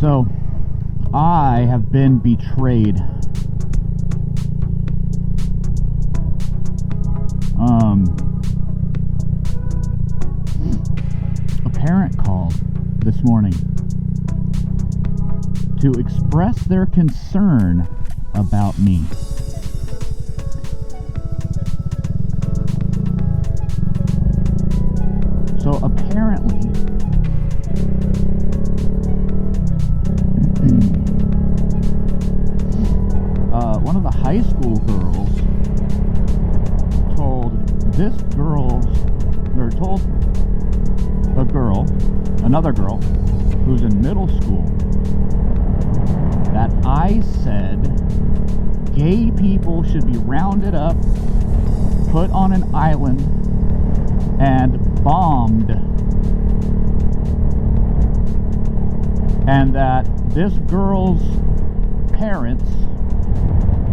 So, I have been betrayed. A parent called this morning to express their concern about me. So apparently, one of the high school girls told another girl who's in middle school, that I said gay people should be rounded up, put on an island, and bombed. And that this girl's parents,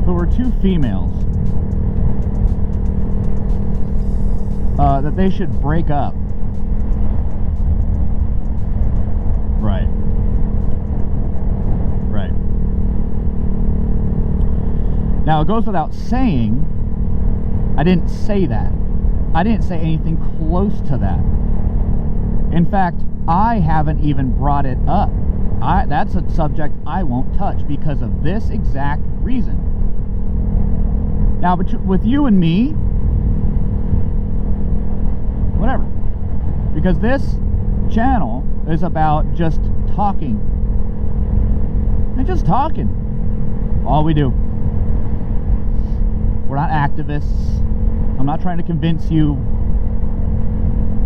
who were two females, that they should break up. Right. Now, it goes without saying, I didn't say that. I didn't say anything close to that. In fact, I haven't even brought it up. That's a subject I won't touch because of this exact reason. Now, with you and me, whatever. Because this channel is about just talking. And just talking. All we do. We're not activists. I'm not trying to convince you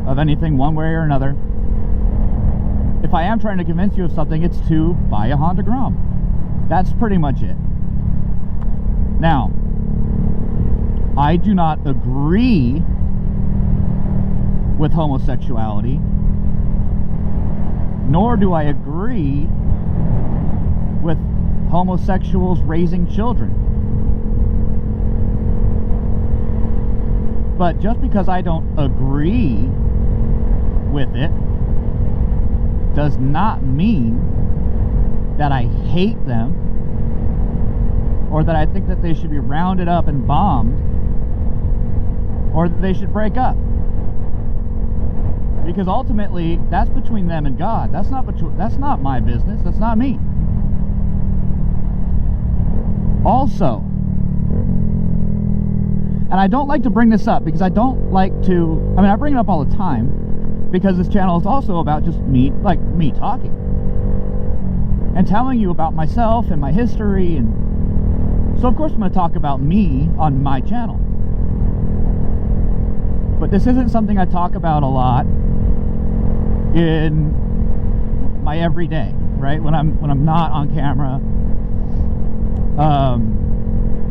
of anything one way or another. If I am trying to convince you of something, it's to buy a Honda Grom. That's pretty much it. Now, I do not agree with homosexuality, nor do I agree with homosexuals raising children. But just because I don't agree with it does not mean that I hate them or that I think that they should be rounded up and bombed or that they should break up. Because ultimately, that's between them and God. That's not my business. That's not me. Also, and I don't like to bring this up because I don't like to, I bring it up all the time because this channel is also about just me talking and telling you about myself and my history. And so of course I'm going to talk about me on my channel. But this isn't something I talk about a lot in my everyday, right? When I'm not on camera.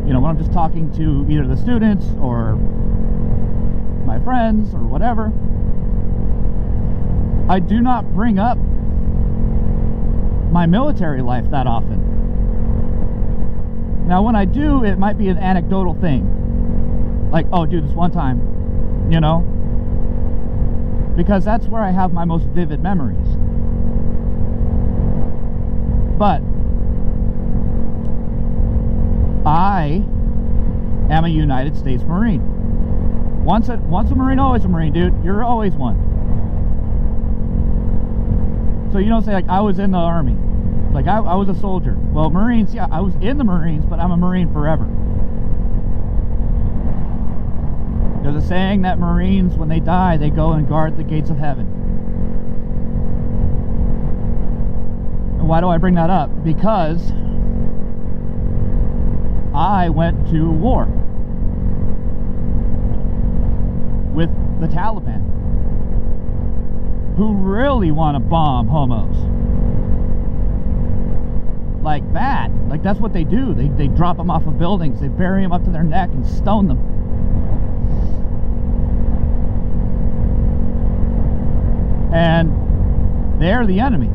When I'm just talking to either the students or my friends or whatever, I do not bring up my military life that often. Now, when I do, it might be an anecdotal thing. Like, oh, dude, this one time, because that's where I have my most vivid memories. But I am a United States Marine. Once a Marine, always a Marine, dude. You're always one. So you don't say, like, I was in the Army. Like, I was a soldier. Well, Marines, yeah, I was in the Marines, but I'm a Marine forever. There's a saying that Marines, when they die, they go and guard the gates of heaven. And why do I bring that up? Because I went to war with the Taliban, who really want to bomb homos. Like that. Like, that's what they do. They drop them off of buildings, they bury them up to their neck and stone them. And they're the enemy.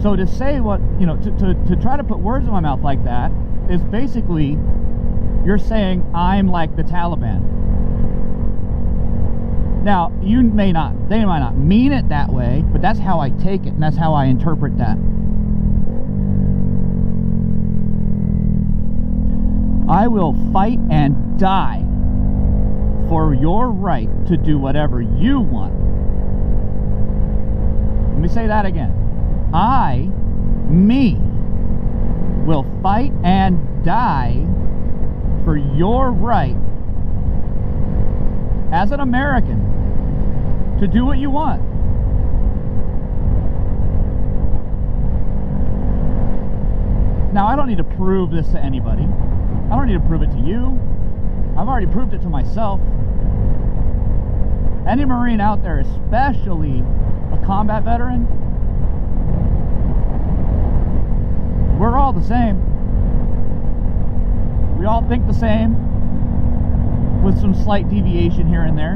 So to say what, to try to put words in my mouth like that is basically, you're saying I'm like the Taliban. Now, they might not mean it that way, but that's how I take it, and that's how I interpret that. I will fight and die for your right to do whatever you want. Let me say that again. Me, will fight and die for your right as an American to do what you want. Now, I don't need to prove this to anybody. I don't need to prove it to you. I've already proved it to myself. Any Marine out there, especially a combat veteran, we're all the same. We all think the same, with some slight deviation here and there.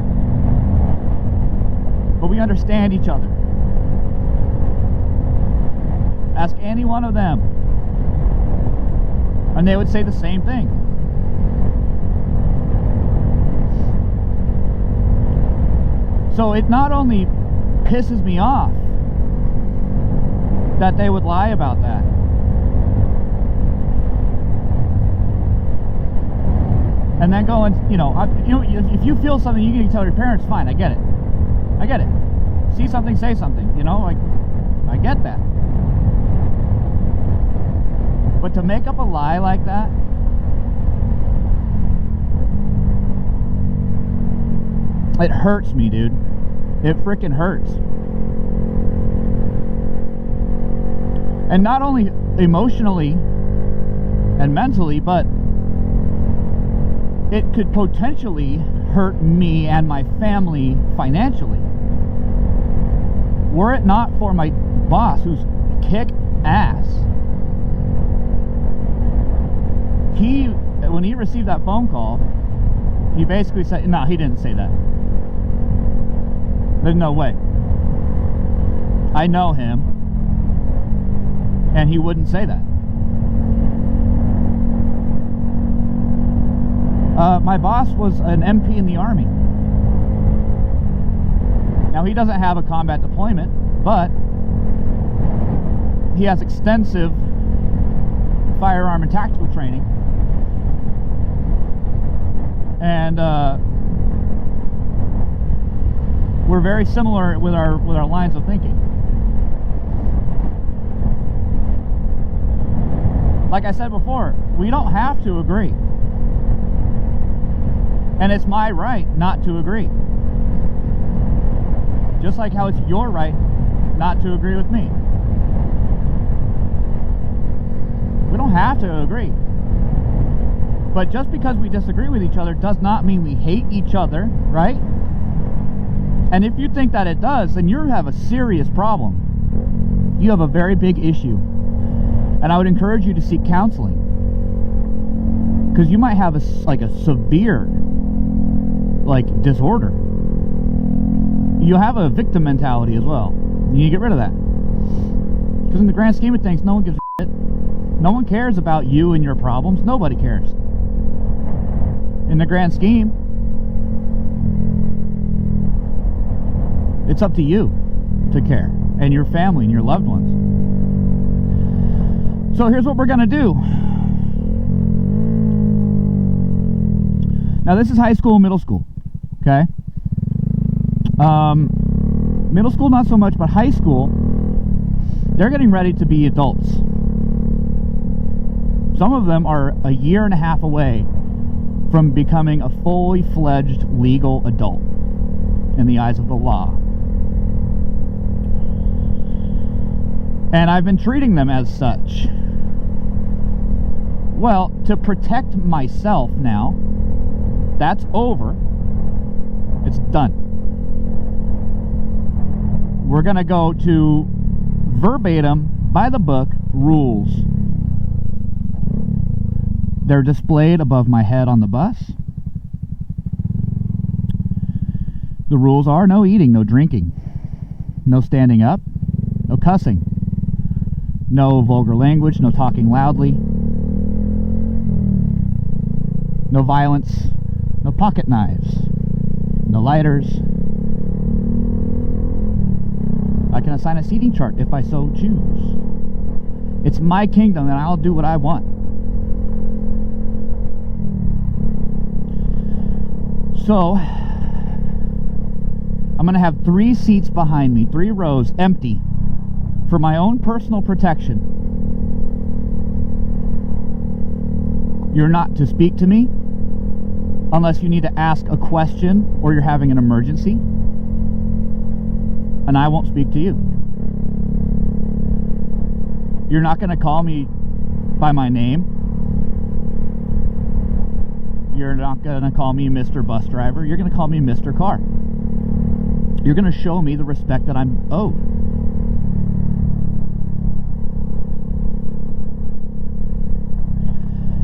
But we understand each other. Ask any one of them, and they would say the same thing. So it not only pisses me off that they would lie about that, and then go and, if you feel something, you can tell your parents, fine, I get it. I get it. See something, say something, I get that. But to make up a lie like that, it hurts me, dude. It freaking hurts. And not only emotionally and mentally, but it could potentially hurt me and my family financially. Were it not for my boss, who's kick ass, when he received that phone call, he basically said, no, he didn't say that. There's no way. I know him, and he wouldn't say that. My boss was an MP in the Army. Now, he doesn't have a combat deployment, but he has extensive firearm and tactical training. And we're very similar with our lines of thinking. Like I said before, we don't have to agree. And it's my right not to agree. Just like how it's your right not to agree with me. We don't have to agree. But just because we disagree with each other does not mean we hate each other, right? And if you think that it does, then you have a serious problem. You have a very big issue. And I would encourage you to seek counseling. Because you might have a severe disorder. You have a victim mentality as well. You need to get rid of that. Because in the grand scheme of things, no one gives a shit. No one cares about you and your problems. Nobody cares. In the grand scheme, it's up to you to care, and your family and your loved ones. So here's what we're going to do. Now, this is high school and middle school, okay? Middle school, not so much, but high school, they're getting ready to be adults. Some of them are a year and a half away from becoming a fully fledged legal adult in the eyes of the law. And I've been treating them as such. Well, to protect myself now, that's over. It's done. We're going to go to verbatim, by the book, rules. They're displayed above my head on the bus. The rules are no eating, no drinking, no standing up, no cussing, no vulgar language, no talking loudly, no violence, no pocket knives, no lighters, I can assign a seating chart if I so choose. It's my kingdom and I'll do what I want. So, I'm going to have 3 seats behind me, 3 rows empty for my own personal protection. You're not to speak to me unless you need to ask a question or you're having an emergency. And I won't speak to you. You're not going to call me by my name. You're not going to call me Mr. Bus Driver. You're going to call me Mr. Car. You're going to show me the respect that I'm owed.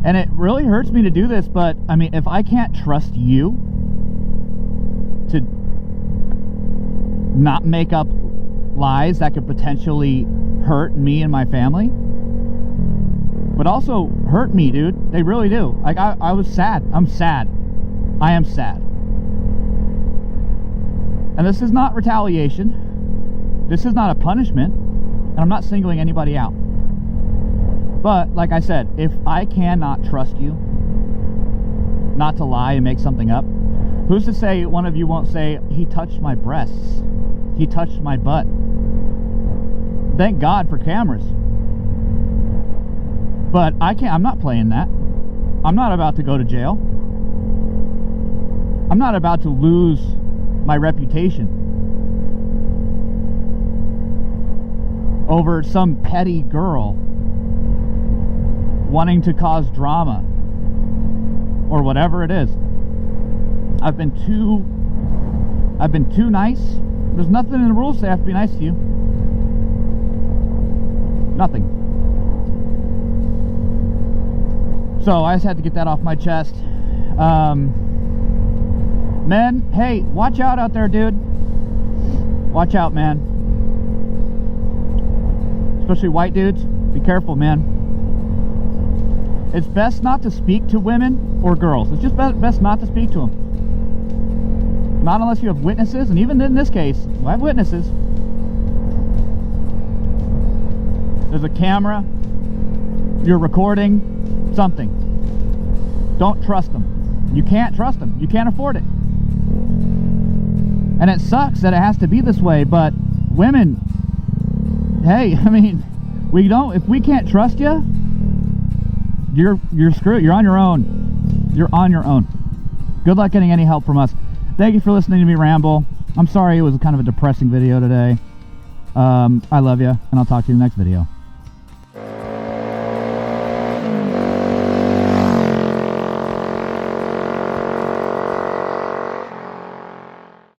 And it really hurts me to do this, but I mean, if I can't trust you to not make up lies that could potentially hurt me and my family, but also hurt me, dude. They really do. Like, I was sad. I'm sad. I am sad. And this is not retaliation. This is not a punishment. And I'm not singling anybody out. But, like I said, if I cannot trust you not to lie and make something up, who's to say one of you won't say, he touched my breasts, he touched my butt? Thank God for cameras. But I'm not playing that. I'm not about to go to jail. I'm not about to lose my reputation over some petty girl wanting to cause drama or whatever it is. I've been too nice. There's nothing in the rules that say I have to be nice to you. Nothing. So I just had to get that off my chest. Men, hey, watch out there, dude. Watch out, man. Especially white dudes. Be careful, man. It's best not to speak to women or girls. It's just best not to speak to them. Not unless you have witnesses, and even in this case, I have witnesses. There's a camera. You're recording something. Don't trust them. You can't trust them. You can't afford it. And it sucks that it has to be this way, but women, hey, I mean, if we can't trust you, you're screwed. You're on your own. You're on your own. Good luck getting any help from us. Thank you for listening to me ramble. I'm sorry it was kind of a depressing video today. I love you, and I'll talk to you in the next video.